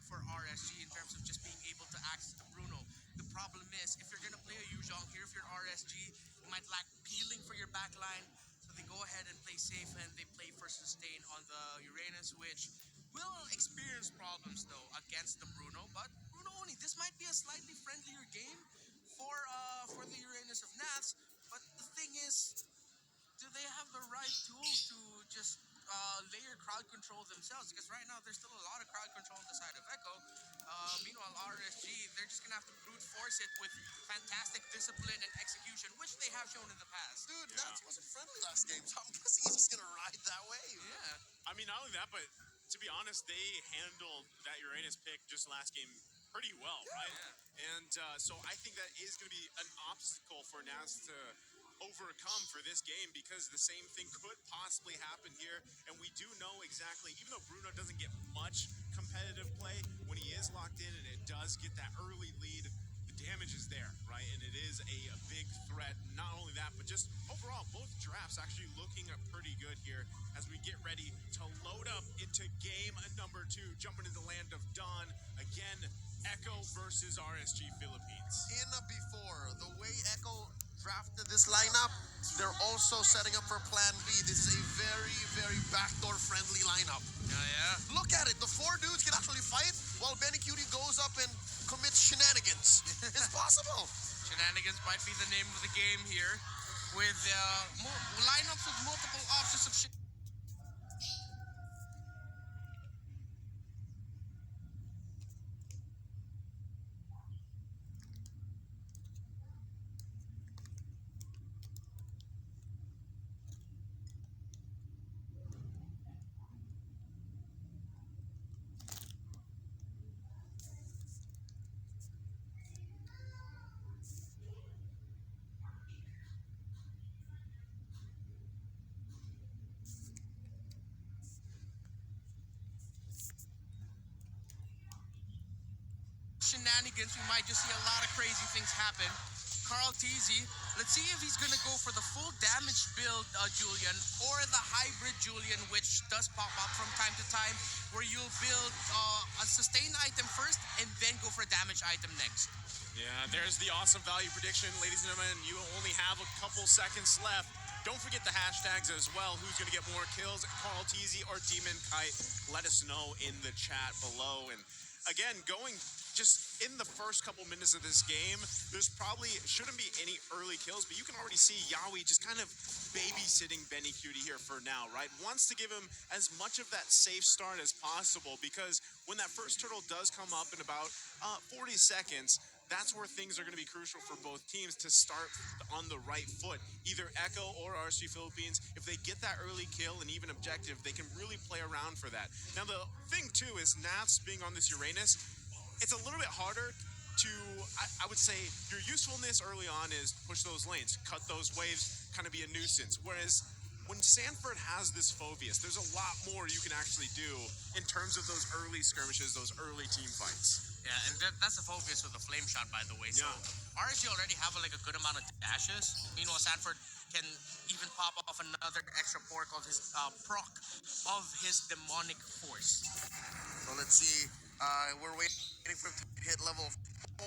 good for RSG in terms of just being able to access the Bruno. The problem is, if you're going to play a Yuzhong here, if you're RSG, you might lack peeling for your backline. So they go ahead and play safe and they play for sustain on the Uranus, which will experience problems though against the Bruno. But Bruno only, this might be a slightly friendlier game for the Uranus of Nats. But the thing is, do they have the right tools to just layer crowd control themselves? Because right now there's still a lot of crowd control on the side of Echo. Meanwhile, RSG, they're just gonna have to brute force it with fantastic discipline and execution, which they have shown in the past. Dude, that wasn't friendly last game, so I'm guessing he's just gonna ride that wave. Yeah. I mean, not only that, but to be honest, they handled that Uranus pick just last game pretty well, right? Yeah. And so I think that is going to be an obstacle for Nats to overcome for this game, because the same thing could possibly happen here. And we do know exactly, even though Bruno doesn't get much competitive play, when he is locked in and it does get that early lead, the damage is there, right? And it is a big threat. Not only that, but just overall, both drafts actually looking pretty good here as we get ready to load up into game number 2, jumping into the land of Dawn. Again, Echo versus RSG Philippines. In before, the way Echo drafted this lineup, they're also setting up for Plan B. This is a very, very backdoor friendly lineup. Yeah. Look at it. The 4 dudes can actually fight while Benny Cutie goes up and commits shenanigans. It's possible. Shenanigans might be the name of the game here, with lineups with multiple options of shenanigans. We might just see a lot of crazy things happen. Carl TZ, let's see if he's going to go for the full damage build, Julian, or the hybrid Julian, which does pop up from time to time, where you'll build a sustain item first and then go for a damage item next. Yeah, there's the awesome value prediction. Ladies and gentlemen, you only have a couple seconds left. Don't forget the hashtags as well. Who's going to get more kills, Carl TZ or Demon Kite? Let us know in the chat below. And again, going just in the first couple minutes of this game, there's probably shouldn't be any early kills, but you can already see Yawi just kind of babysitting Benny Cutie here for now, right? Wants to give him as much of that safe start as possible, because when that first turtle does come up in about 40 seconds, that's where things are going to be crucial for both teams to start on the right foot. Either Echo or RSG Philippines, if they get that early kill and even objective, they can really play around for that. Now, the thing, too, is Nats being on this Uranus, it's a little bit harder to, I would say, your usefulness early on is push those lanes, cut those waves, kind of be a nuisance. Whereas when Sanford has this Phobius, there's a lot more you can actually do in terms of those early skirmishes, those early team fights. Yeah, and that's the focus with the flame shot, by the way. So RSG already have a good amount of dashes. Meanwhile, Sanford can even pop off another extra pork of his proc of his demonic force. So let's see. We're waiting for him to hit level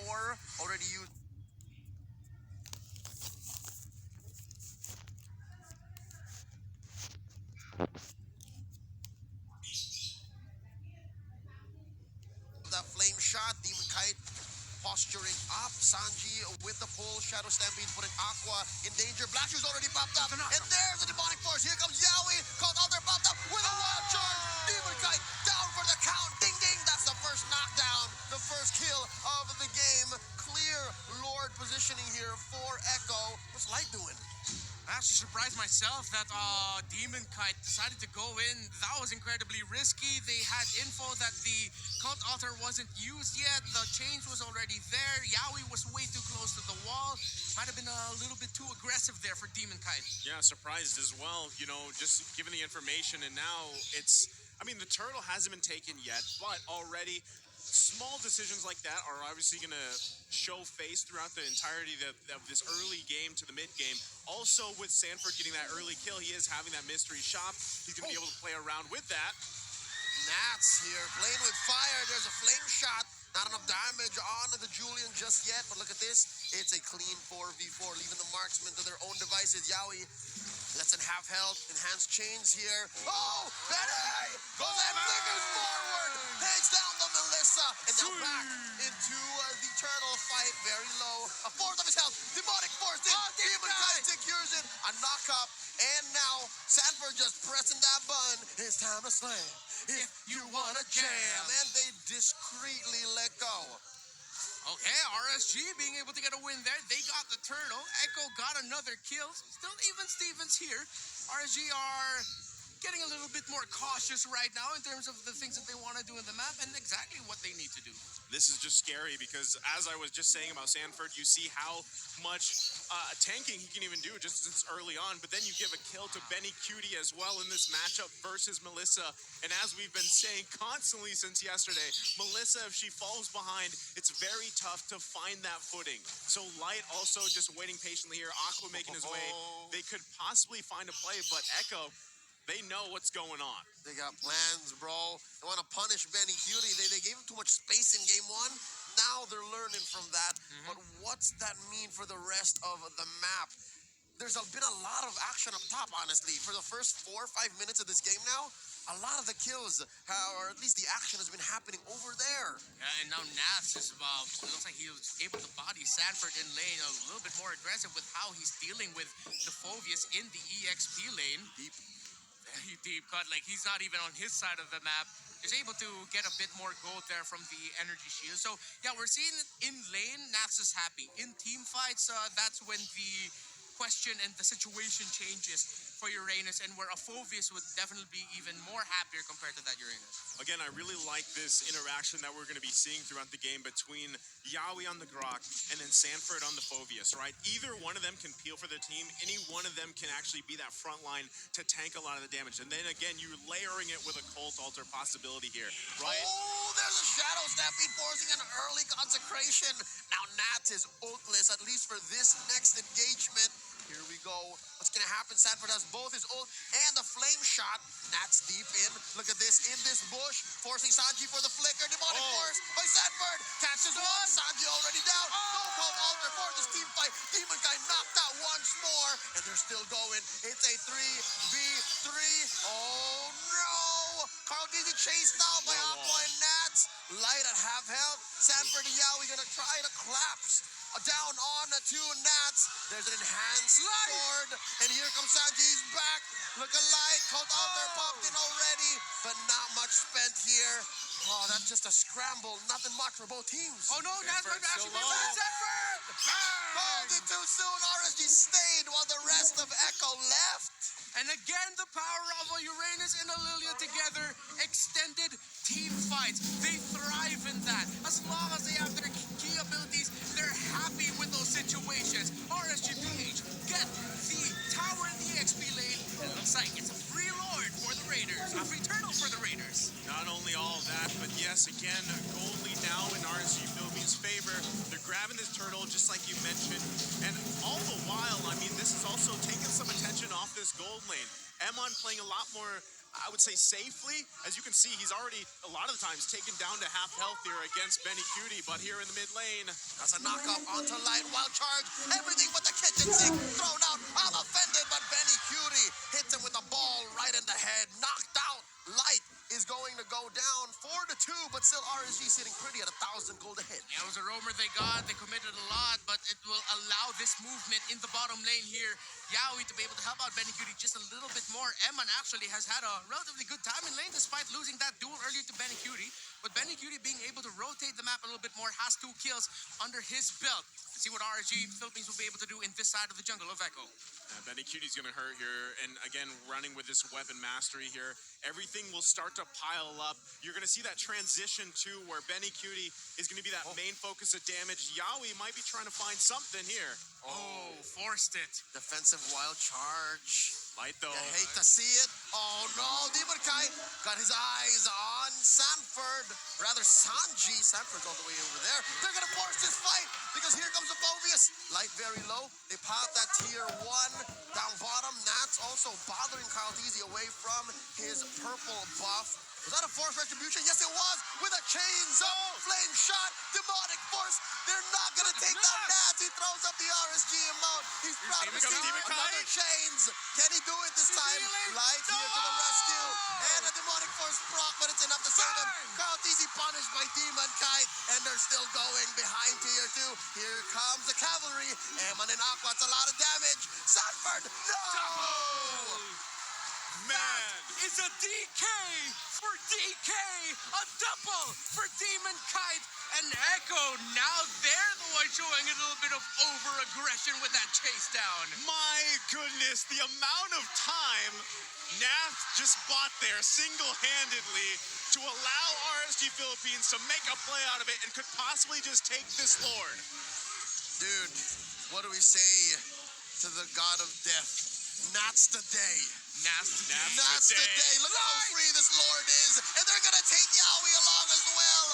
4. Already used. That flame shot, Demon Kite posturing up. Sanji with the pull. Shadow Stampede putting Aqua in danger. Black Shoes already popped up. And there's the demonic force. Here comes Yawi. Called Alter popped up with a wild charge. Demon Kite down for the count. Ding ding. That's the first knockdown. The first kill of the game. Clear Lord positioning here for Echo. What's Light doing? I actually surprised myself that Demon Kite decided to go in. That was incredibly risky. They had info that the Cult Altar wasn't used yet. The change was already there. Yawi was way too close to the wall. Might have been a little bit too aggressive there for Demon Kite. Yeah, surprised as well, you know, just given the information. And now it's, I mean, the turtle hasn't been taken yet, but already small decisions like that are obviously going to show face throughout the entirety of this early game to the mid game. Also, with Sanford getting that early kill, he is having that mystery shop. He's going to be able to play around with that. Nats here playing with fire. There's a flame shot. Not enough damage on the Julian just yet, but look at this. It's a clean 4v4, leaving the marksmen to their own devices. Yaoi lets in half health, enhanced chains here. Oh, Benny goes and flickers forward, takes down the Melissa, and now back into the turtle fight, very low. A fourth of his health, demonic force in, Demon Kite secures it, a knock up, and now Sanford just pressing that button. It's time to slam if you wanna jam, and they discreetly let go. Okay, RSG being able to get a win there. They got the turtle. Echo got another kill. Still even Stevens here. RSG are getting a little bit more cautious right now in terms of the things that they want to do in the map and exactly what they need to do. This is just scary because, as I was just saying about Sanford, you see how much tanking he can even do just since early on, but then you give a kill to Benny Cutie as well in this matchup versus Melissa. And as we've been saying constantly since yesterday, Melissa, if she falls behind, it's very tough to find that footing. So Light also just waiting patiently here, Aqua making his way. They could possibly find a play, but Echo, they know what's going on. They got plans, bro. They want to punish Benny Cutie. They gave him too much space in game one. Now they're learning from that. But what's that mean for the rest of the map? There's been a lot of action up top, honestly. For the first 4 or 5 minutes of this game now, a lot of the kills, or at least the action, has been happening over there. And now Nats is it looks like he was able to body Sanford in lane a little bit more aggressive with how he's dealing with the Phobius in the EXP lane. Very deep cut, like he's not even on his side of the map. He's able to get a bit more gold there from the energy shield. So yeah, we're seeing in lane, Nats is happy. In team fights, that's when the question and the situation changes for Uranus, and where a Phobius would definitely be even more happier compared to that Uranus. Again, I really like this interaction that we're going to be seeing throughout the game between Yaoi on the Grok and then Sanford on the Phobius, right? Either one of them can peel for the team. Any one of them can actually be that front line to tank a lot of the damage. And then again, you're layering it with a Cult Altar possibility here, right? Oh, there's a Shadow Stampede forcing an early consecration. Now Nats is ultless, at least for this next engagement. Here we go. What's going to happen? Sanford has both his ult and the flame shot. Nats deep in. Look at this, in this bush. Forcing Sanji for the flicker. Demonic force by Sanford. Catches one. Sanji already down. No Cult Altar for this team fight. Demon Guy knocked out once more. And they're still going. It's a 3v3. Oh no! Carl Gizi chased out by Aqua and Nats. Light at half health. Sanford and Yaoi gonna try to collapse down on to Nats. There's an enhanced sword, and here comes Sanji. He's back. Look alike. Cult Altar popped in already, but not much spent here. Oh, that's just a scramble. Nothing much for both teams. Oh no, Nats might actually be Sanford! Called it too soon. RSG stayed while the rest of Echo left. And again, the power of a Uranus and a Lilia together, extended team fights. They thrive in that. As long as they have their key abilities, they're happy with those situations. RSGPH get the tower in the XP lane. It looks like it's a free lord for the Raiders, a free turtle for the Raiders. Not only all of that, but yes, again, gold lead now in RSG Philippines' favor. They're grabbing this turtle, just like you mentioned. And all the while, I mean, this is also taking some attention off this gold lane. Emon playing a lot more, I would say, safely. As you can see, he's already, a lot of the times, taken down to half health here against Benny Cutie. But here in the mid lane, that's a knock up onto Light. Wild charge. Everything but the kitchen sink thrown out. I'm offended, but Benny Cutie hits him with a ball right in the head. Knocked out. Light is going to go down 4-2, but still RSG sitting pretty at 1,000 gold ahead. Yeah, it was a roamer they got. They committed a lot, but it will allow this movement in the bottom lane here. Yaoi to be able to help out Benny Cutie just a little bit more. Eman actually has had a relatively good time in lane despite losing that duel earlier to Benny Cutie. But Benny Cutie being able to rotate the map a little bit more, has 2 kills under his belt. Let's see what RSG Philippines will be able to do in this side of the jungle of Echo. Benny Cutie's going to hurt here. And again, running with this weapon mastery here, everything will start to pile up. You're going to see that transition too, where Benny Cutie is going to be that main focus of damage. Yaoi might be trying to find something here. Oh, forced it. Defensive wild charge. Light though. You hate to see it. Oh no, Demon Kite got his eyes on Sanford. Rather Sanji. Sanford's all the way over there. They're gonna force this fight because here comes the Phobius. Light very low. They pop that tier 1 down bottom. Nats also bothering Kyle Teasy away from his purple buff. Was that a forced retribution? Yes, it was. With a chains up, flame shot, demonic force. They're not gonna take down Nats. He throws up the RSG amount. He's proud of his team. Another chains. Can he do it this time? Light here to the rescue. And a demonic force proc, but it's enough to save him. Carl Tizzy punished by Demon Kite, and they're still going behind tier 2. Here comes the cavalry. Eman and Aqua, it's a lot of damage. Sanford, no! Man, is a DK for DK, a double for Demon Kite, and Echo. Now they're the one showing a little bit of over-aggression with that chase down. My goodness, the amount of time Nath just bought there single-handedly to allow RSG Philippines to make a play out of it and could possibly just take this Lord. Dude, what do we say to the god of death? Nat's the day. Nasty. Nat's the day. Look how free this Lord is. And they're gonna take Yaoi along as well.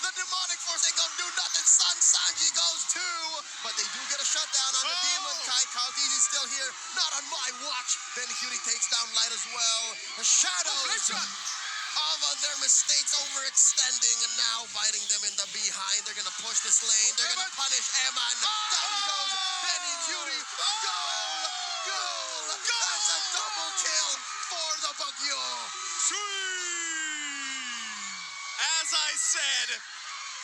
The demonic force ain't gonna do nothing. Sanji goes too. But they do get a shutdown on the Demon Kite. Kautizi's still here. Not on my watch. Benny Cutie takes down Light as well. The shadows of their mistakes overextending and now biting them in the behind. They're gonna push this lane. They're gonna punish Eman. Down he goes. Benny Cutie. Goal! Goal! That's a double kill for the Bagyo. As I said,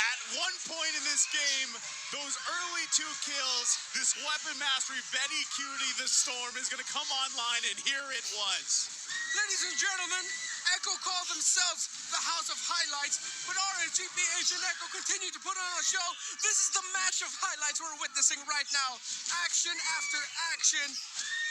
at one point in this game, those early 2 kills, this weapon mastery, Benny Cutie, the Storm, is going to come online, and here it was. Ladies and gentlemen, Echo call themselves the House of Highlights, but RSGPH and Echo continue to put on a show. This is the match of highlights we're witnessing right now. Action after action.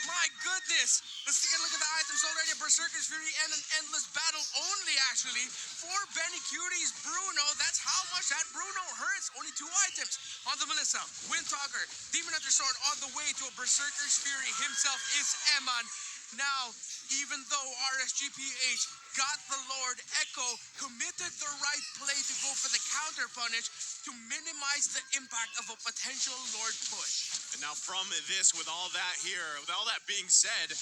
My goodness. Let's take a look at the items already. Berserker's Fury and an endless battle only, actually, for Benny Cutie's Bruno. That's how much that Bruno hurts. Only 2 items. On the Melissa, Windtalker, Demon Hunter Sword on the way to a Berserker's Fury himself is Eman. Now, even though RSGPH got the Lord, Echo committed the right play to go for the counter punish to minimize the impact of a potential Lord push. And now from this, with all that here, with all that being said,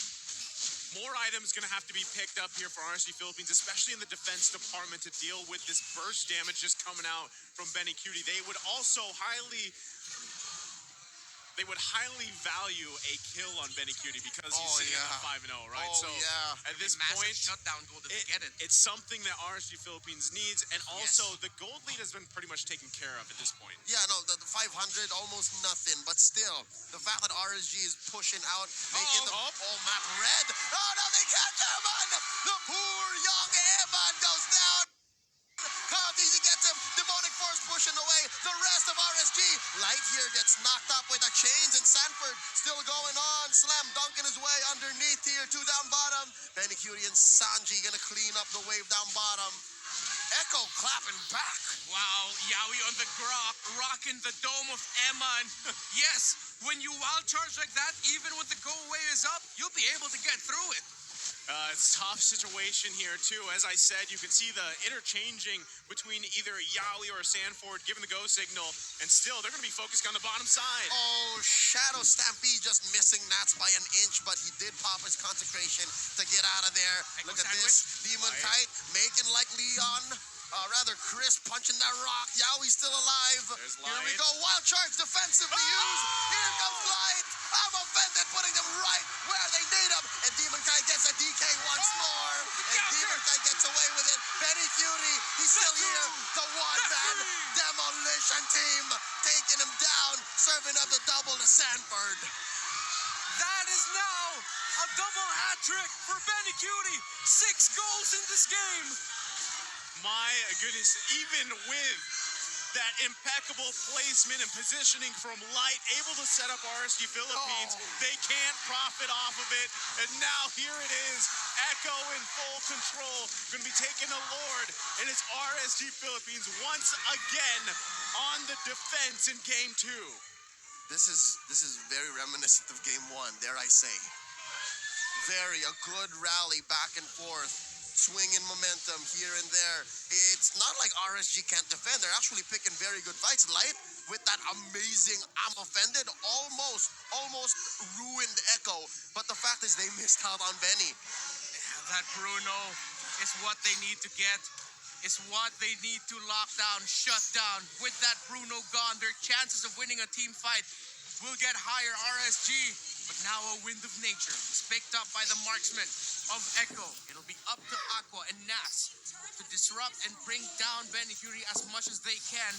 more items going to have to be picked up here for RSG Philippines, especially in the defense department, to deal with this burst damage just coming out from Benny Cutie. They would also highly value a kill on Benny Cutie because he's sitting at 5-0, right? Oh, so yeah. at this Massive point, shutdown goal to get it. it's something that RSG Philippines needs, and also the gold lead has been pretty much taken care of at this point. Yeah, no, the 500, almost nothing. But still, the fact that RSG is pushing out, making the map red. Oh, no, they catch Eman! The poor young Eman goes down. Carl Tizzy gets him. Demonic force pushing away the rest of RSG. Light here gets knocked up with the chains, and Sanford still going on. Slam dunking his way underneath here, 2 down bottom. Benny Cutie and Sanji gonna clean up the wave down bottom. Echo clapping back. Wow, Yaoi on the grok, rocking the dome of Eman. Yes, when you wild charge like that, even when the go away is up, you'll be able to get through it. It's a tough situation here, too. As I said, you can see the interchanging between either Yaoi or Sanford giving the go signal, and still, they're going to be focused on the bottom side. Oh, Shadow Stampede just missing Nats by an inch, but he did pop his consecration to get out of there. Look at this. Demon Kite making like Leon. Rather Chris punching that rock. Yaoi's still alive. Here we go. Wild charge defensively used. Here comes Light. I'm offended, putting them right where they need them. And Demon Kite gets a DK once more. And Demon Kite gets away with it. Benny Cutie, he's still here. The one-man demolition team taking him down, serving up the double to Sanford. That is now a double hat trick for Benny Cutie. 6 goals in this game. My goodness, even with that impeccable placement and positioning from Light, able to set up RSG Philippines, they can't profit off of it. And now here it is, Echo in full control, going to be taking a Lord, and it's RSG Philippines once again on the defense in Game 2. This is very reminiscent of Game 1, dare I say. A good rally back and forth, swinging momentum here and there. It's not like RSG can't defend. They're actually picking very good fights. Light, with that amazing I'm offended, almost ruined Echo. But the fact is they missed out on Benny. Yeah, that Bruno is what they need to get. Is what they need to lock down, shut down. With that Bruno gone, their chances of winning a team fight will get higher. RSG, but now a wind of nature is picked up by the marksman of Echo. It'll be up to Aqua and Nas to disrupt and bring down Ben Yuri as much as they can.